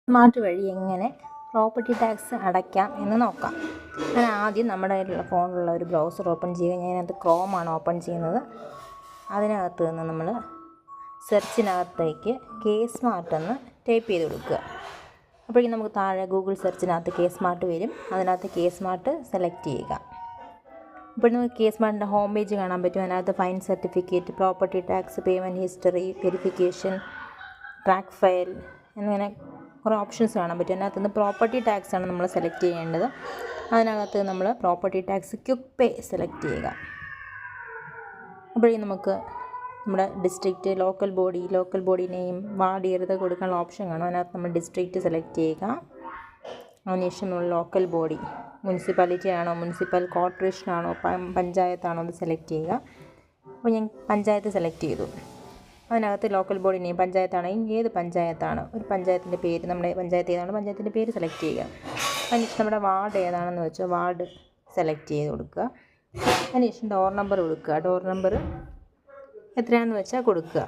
Smart വഴി എങ്ങനെ property tax അടയ്ക്കാം എന്ന് നോക്കാം. ഞാൻ ആദ്യം നമ്മുടെ ഫോണിലുള്ള ഒരു ബ്രൗസർ ഓപ്പൺ ചെയ്യുക. ഞാനത് ക്രോമാണ് ഓപ്പൺ ചെയ്യുന്നത്. അതിനകത്ത് നിന്ന് നമ്മൾ സെർച്ചിനകത്തേക്ക് K-Smart എന്ന് ടൈപ്പ് ചെയ്ത് കൊടുക്കുക. അപ്പോഴേക്കും നമുക്ക് താഴെ ഗൂഗിൾ സെർച്ചിനകത്ത് K-Smart വരും. അതിനകത്ത് K-Smart സെലക്ട് ചെയ്യുക. അപ്പോൾ നമുക്ക് K-Smartൻ്റെ ഹോം പേജ് കാണാൻ പറ്റും. അതിനകത്ത് fine certificate, property tax, payment history, verification, track file എന്നിങ്ങനെ കുറേ ഓപ്ഷൻസ് കാണാൻ പറ്റും. അതിനകത്ത് നിന്ന് പ്രോപ്പർട്ടി ടാക്സ് ആണ് നമ്മൾ സെലക്ട് ചെയ്യേണ്ടത്. അതിനകത്ത് നമ്മൾ പ്രോപ്പർട്ടി ടാക്സ് ക്വിക്ക് പേ സെലക്ട് ചെയ്യുക. അപ്പോഴേക്കും നമുക്ക് നമ്മുടെ district, local body name, ward year കൊടുക്കാനുള്ള ഓപ്ഷൻ കാണും. അതിനകത്ത് നമ്മൾ ഡിസ്ട്രിക്റ്റ് സെലക്ട് ചെയ്യുക. അതിനുശേഷം നമ്മൾ ലോക്കൽ ബോഡി, മുനിസിപ്പാലിറ്റി ആണോ, മുനിസിപ്പൽ കോർപ്പറേഷൻ ആണോ, പഞ്ചായത്താണോ അത് സെലക്ട് ചെയ്യുക. അപ്പോൾ ഞാൻ പഞ്ചായത്ത് സെലക്ട് ചെയ്തു. അതിനകത്ത് ലോക്കൽ ബോഡി നെയിം, പഞ്ചായത്താണെങ്കിൽ ഏത് പഞ്ചായത്താണ്, ഒരു പഞ്ചായത്തിൻ്റെ പേര്, നമ്മുടെ പഞ്ചായത്ത് ഏതാണോ പഞ്ചായത്തിൻ്റെ പേര് സെലക്ട് ചെയ്യുക. അതിനുശേഷം നമ്മുടെ വാർഡ് ഏതാണെന്ന് വെച്ചാൽ വാർഡ് സെലക്ട് ചെയ്ത് കൊടുക്കുക. അതിനുശേഷം ഡോർ നമ്പർ കൊടുക്കുക. ഡോർ നമ്പർ എത്രയാണെന്ന് വെച്ചാൽ കൊടുക്കുക.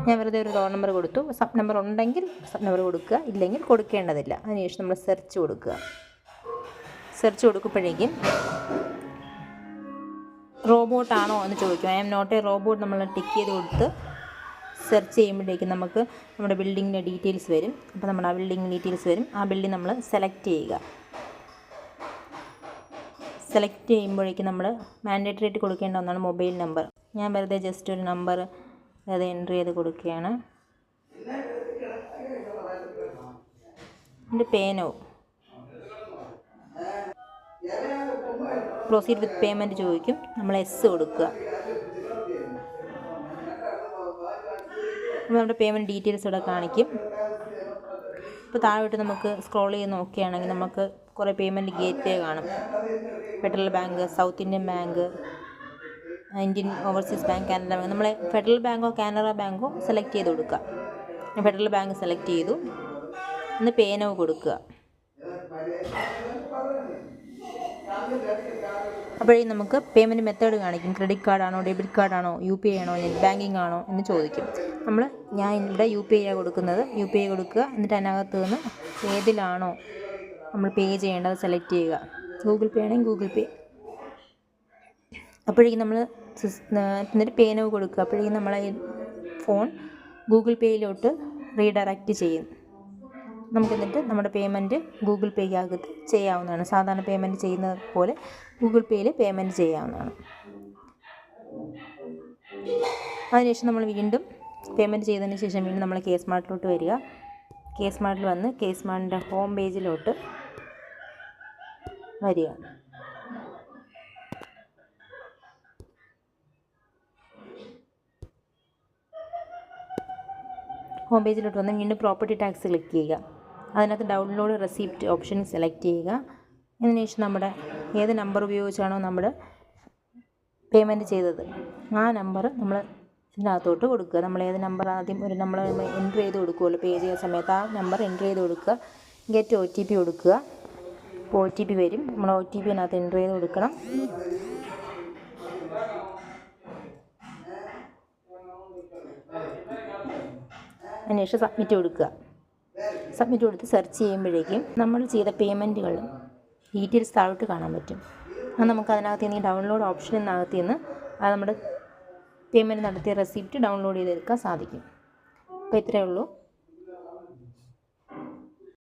ഞാൻ വെറുതെ ഒരു ഡോർ നമ്പർ കൊടുത്തു. സബ് നമ്പർ ഉണ്ടെങ്കിൽ സബ് നമ്പർ കൊടുക്കുക, ഇല്ലെങ്കിൽ കൊടുക്കേണ്ടതില്ല. അതിനുശേഷം നമ്മൾ സെർച്ച് കൊടുക്കുക. സെർച്ച് കൊടുക്കുമ്പോഴേക്കും റോബോട്ടാണോ എന്ന് ചോദിക്കും. I am not a robot നമ്മൾ ടിക്ക് ചെയ്ത് കൊടുത്ത് സെർച്ച് ചെയ്യുമ്പോഴേക്കും നമുക്ക് നമ്മുടെ ബിൽഡിങ്ങിൻ്റെ ഡീറ്റെയിൽസ് വരും. അപ്പോൾ നമ്മൾ ആ ബിൽഡിംഗ് ഡീറ്റെയിൽസ് വരും. ആ ബിൽഡിംഗ് നമ്മൾ സെലക്ട് ചെയ്യുക. സെലക്ട് ചെയ്യുമ്പോഴേക്കും നമ്മൾ മാൻഡേറ്ററി ആയിട്ട് കൊടുക്കേണ്ട ഒന്നാണ് മൊബൈൽ നമ്പർ. ഞാൻ വെറുതെ ജസ്റ്റ് ഒരു നമ്പർ അത് എൻ്റർ ചെയ്ത് കൊടുക്കുകയാണ്. എൻ്റെ പേനോ പ്രൊസീഡ് വിത്ത് പേയ്മെൻറ്റ് ചോദിക്കും. നമ്മൾ എസ് കൊടുക്കുക. നമ്മുടെ പേയ്മെൻറ്റ് ഡീറ്റെയിൽസ് ഇവിടെ കാണിക്കും. ഇപ്പോൾ താഴോട്ട് നമുക്ക് സ്ക്രോൾ ചെയ്ത് നോക്കുകയാണെങ്കിൽ നമുക്ക് കുറേ പേയ്മെൻറ്റ് ഗേറ്റ്വേ കാണും. Federal bank, south Indian bank, Indian overseas bank, Canara bank. നമ്മൾ ഫെഡറൽ ബാങ്കോ കാനറ ബാങ്കോ സെലക്ട് ചെയ്ത് കൊടുക്കുക. ഞാൻ ഫെഡറൽ ബാങ്ക് സെലക്ട് ചെയ്തു. ഒന്ന് പേനോ കൊടുക്കുക. അപ്പോഴേ നമുക്ക് പേയ്മെൻറ്റ് മെത്തേഡ് കാണിക്കും. ക്രെഡിറ്റ് കാർഡാണോ, ഡെബിറ്റ് കാർഡാണോ, UPI ആണോ, നെറ്റ് ബാങ്കിങ് ആണോ എന്ന് ചോദിക്കും. ഞാൻ ഇവിടെ UPI ആണ് കൊടുക്കുന്നത്. UPI കൊടുക്കുക. എന്നിട്ട് അതിനകത്ത് നിന്ന് ഏതിലാണോ നമ്മൾ പേ ചെയ്യേണ്ടത് സെലക്ട് ചെയ്യുക. ഗൂഗിൾ പേ ആണെങ്കിൽ ഗൂഗിൾ പേ. അപ്പോഴേക്കും നമ്മൾ എന്നിട്ട് പേനോ കൊടുക്കുക. അപ്പോഴേക്കും നമ്മളെ ഫോൺ ഗൂഗിൾ പേയിലോട്ട് റീഡയറക്റ്റ് ചെയ്യും. നമുക്കെന്നിട്ട് നമ്മുടെ പേയ്മെൻറ്റ് ഗൂഗിൾ പേയ്ക്കകത്ത് ചെയ്യാവുന്നതാണ്. സാധാരണ പേയ്മെൻറ്റ് ചെയ്യുന്നത് പോലെ ഗൂഗിൾ പേയിൽ പേയ്മെൻറ്റ് ചെയ്യാവുന്നതാണ്. അതിനുശേഷം നമ്മൾ വീണ്ടും പേയ്മെൻറ്റ് ചെയ്തതിന് ശേഷം വീണ്ടും നമ്മൾ K-Smartലോട്ട് വരിക. K-Smartൽ വന്ന് K-Smartൻ്റെ ഹോം പേജിലോട്ട് വരിക. ഹോം പേജിലോട്ട് വന്ന് വീണ്ടും പ്രോപ്പർട്ടി ടാക്സ് ക്ലിക്ക് ചെയ്യുക. അതിനകത്ത് ഡൗൺലോഡ് റെസിപ്റ്റ് ഓപ്ഷൻ സെലക്ട് ചെയ്യുക. അതിനുശേഷം നമ്മുടെ ഏത് നമ്പർ ഉപയോഗിച്ചാണോ നമ്മൾ പേയ്മെൻറ്റ് ചെയ്തത് ആ നമ്പർ നമ്മൾ ഇതിനകത്തോട്ട് കൊടുക്കുക. നമ്മൾ ഏത് നമ്പർ ആദ്യം ഒരു നമ്മൾ എൻ്റർ ചെയ്ത് കൊടുക്കുമല്ലോ പേ ചെയ്യുന്ന സമയത്ത്, ആ നമ്പർ എൻ്റർ ചെയ്ത് കൊടുക്കുക. ഗെറ്റ് OTP കൊടുക്കുക. അപ്പോൾ OTP വരും. നമ്മൾ OTP അതിനകത്ത് എൻ്റർ ചെയ്ത് കൊടുക്കണം. അതിനുശേഷം സബ്മിറ്റ് കൊടുക്കുക. സബ്മിറ്റ് കൊടുത്ത് സെർച്ച് ചെയ്യുമ്പോഴേക്കും നമ്മൾ ചെയ്ത പേയ്മെൻറ്റുകളും ഡീറ്റെയിൽസ് താഴോട്ട് കാണാൻ പറ്റും. അത് നമുക്ക് അതിനകത്ത് നിന്ന് ഡൗൺലോഡ് ഓപ്ഷനകത്ത് നിന്ന് അത് നമ്മുടെ പേയ്മെൻറ്റ് നടത്തിയ റെസിപ്റ്റ് ഡൗൺലോഡ് ചെയ്തെടുക്കാൻ സാധിക്കും. അപ്പോൾ ഇത്രയേ ഉള്ളൂ.